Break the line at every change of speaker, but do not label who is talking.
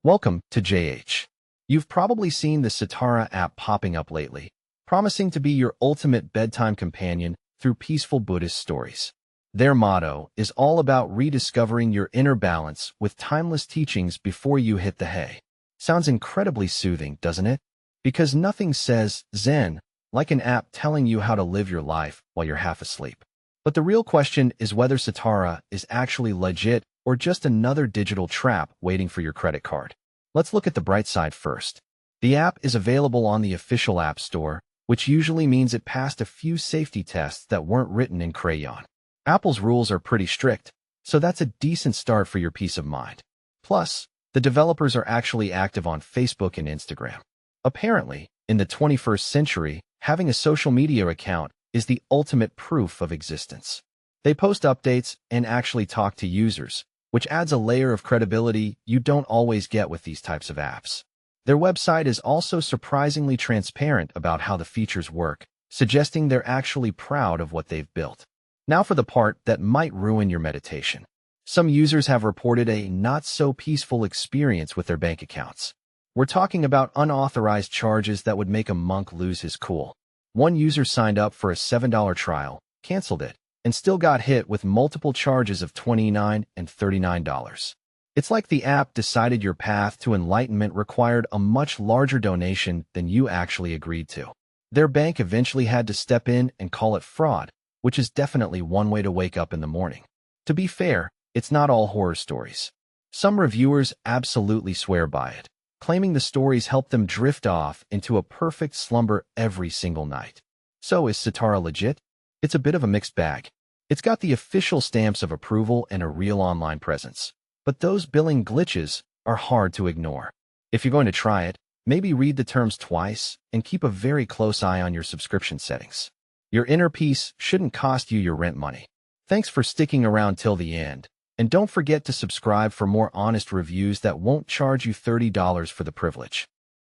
Welcome to JH. You've probably seen the Sutara app popping up lately, promising to be your ultimate bedtime companion through peaceful Buddhist stories. Their motto is all about rediscovering your inner balance with timeless teachings before you hit the hay. Sounds incredibly soothing, doesn't it? Because nothing says Zen like an app telling you how to live your life while you're half asleep. But the real question is whether Sutara is actually legit or just another digital trap waiting for your credit card. Let's look at the bright side first. The app is available on the official App Store, which usually means it passed a few safety tests that weren't written in crayon. Apple's rules are pretty strict, so that's a decent start for your peace of mind. Plus, the developers are actually active on Facebook and Instagram. Apparently, in the 21st century, having a social media account is the ultimate proof of existence. They post updates and actually talk to users, which adds a layer of credibility you don't always get with these types of apps. Their website is also surprisingly transparent about how the features work, suggesting they're actually proud of what they've built. Now for the part that might ruin your meditation. Some users have reported a not-so-peaceful experience with their bank accounts. We're talking about unauthorized charges that would make a monk lose his cool. One user signed up for a $7 trial, canceled it, and still got hit with multiple charges of $29 and $39. It's like the app decided your path to enlightenment required a much larger donation than you actually agreed to. Their bank eventually had to step in and call it fraud, which is definitely one way to wake up in the morning. To be fair, it's not all horror stories. Some reviewers absolutely swear by it, claiming the stories help them drift off into a perfect slumber every single night. So is Sutara legit? It's a bit of a mixed bag. It's got the official stamps of approval and a real online presence, but those billing glitches are hard to ignore. If you're going to try it, maybe read the terms twice and keep a very close eye on your subscription settings. Your inner peace shouldn't cost you your rent money. Thanks for sticking around till the end, and don't forget to subscribe for more honest reviews that won't charge you $30 for the privilege.